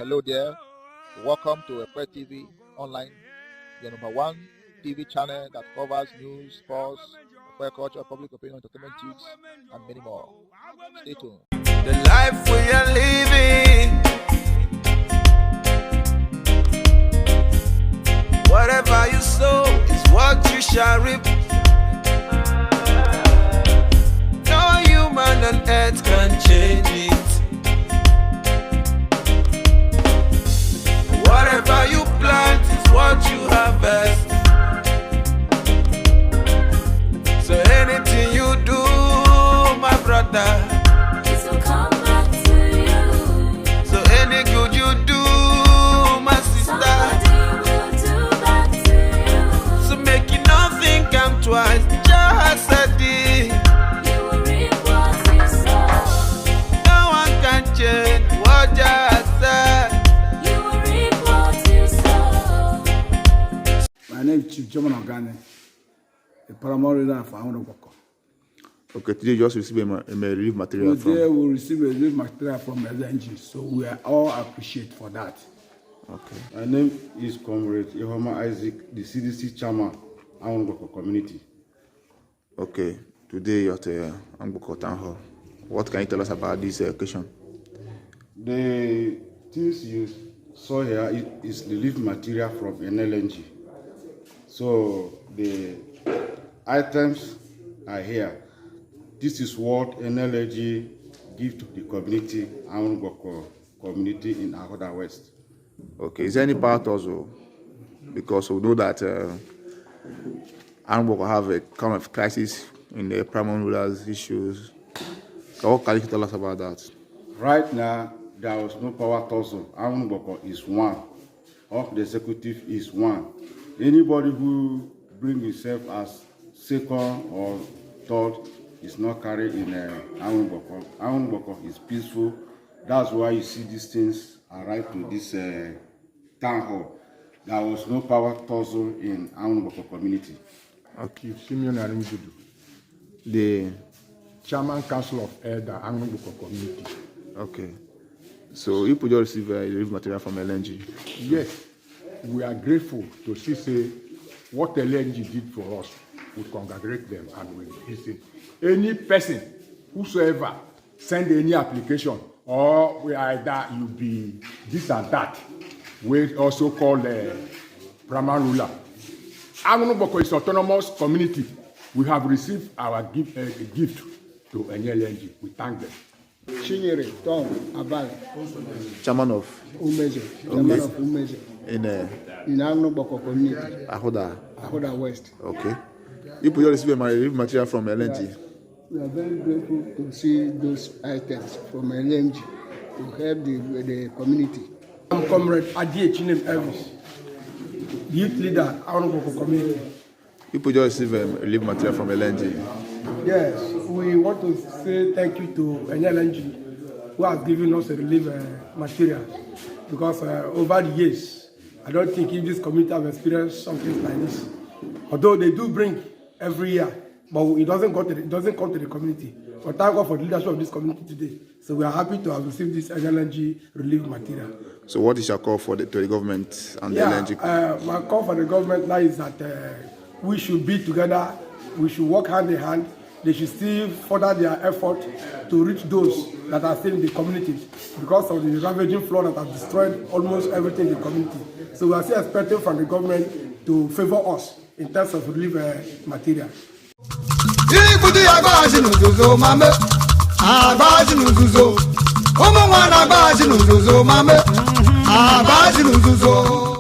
Hello there. Welcome to Ekwe TV Online, your number one TV channel that covers news, sports, Ekwe culture, public opinion, entertainment tips, and many more. Stay tuned. The life we are living, whatever you sow is what you shall reap. No human on earth can change it. Whatever you plant is what you harvest. So anything you do, my brother, it will come back to you. so any good you do, my sister, Somebody will do back to you. so make it nothing come twice. Just said it. You will reap what you sow. No one can change what just said. You will reap what you sow. My name is Chief German Ogani, the paramount leader for Anwunugbokor. Okay, today you just receive a relief material Today from. we receive a relief material from NLNG, so we are all appreciate for that. Okay. My name is Comrade Ihoma Isaac, the CDC chairman, Anwunugbokor Community. Okay, today you're at Anwunugbokor Town Hall. What can you tell us about this occasion? The things you saw here is relief material from NLNG. So the items are here. This is what NLNG give to the community, Anwunugbokor Community in Ahoda West. Okay, is there any part also? Because we know that Anwunugbokor have a kind of crisis in the primary rulers issues. So what can you tell us about that? Right now, there was no power tussle. Anwunugbokor is one. Of the executive is one. Anybody who brings himself as second or third is not carried in Anwunugbokor. Anwunugbokor is peaceful. That's why you see these things arrive to this town hall. There was no power tussle in Anwunugbokor community. Okay, Simeon Anwunugbokor, The Chairman Council of Elder, Anwunugbokor Community. okay. So you could just receive a relief material from LNG. Yes, we are grateful to see say what NLNG did for us. We congratulate them and we listen. Any person, whosoever, send any application or we either you be this and that, we also call primary ruler. Anwunugbokor is autonomous community. We have received our gift to NLNG. We thank them. Chinyere Tom Abale Chairman of Umeze, chairman of Umeze in in Anwunugbokor Community, Ahoda. Ahoda West. Okay. You could just receive a relief material from LNG. We are very grateful to see those items from NLNG to help the community. I'm Comrade Adie Chinem Elvis, youth leader, Anwunugbokor Community. You could just receive a relief material from LNG. Yes, we want to say thank you to NLNG who has given us a relief material because over the years, I don't think if this community have experienced something like this. Although they do bring every year, but it doesn't come to the community. But thank God for the leadership of this community today. So we are happy to have received this NLNG relief material. So what is your call for to the government and the LNG? My call for the government now is that we should be together, we should work hand in hand. They should still further their effort to reach those that are still in the communities because of the ravaging flood that has destroyed almost everything in the community. So we are still expecting from the government to favor us in terms of relief material. Ikuti agbaji n'uzuzo mame, agbaji n'uzuzo, ụmụ nwa na agbaji n'uzuzo mame.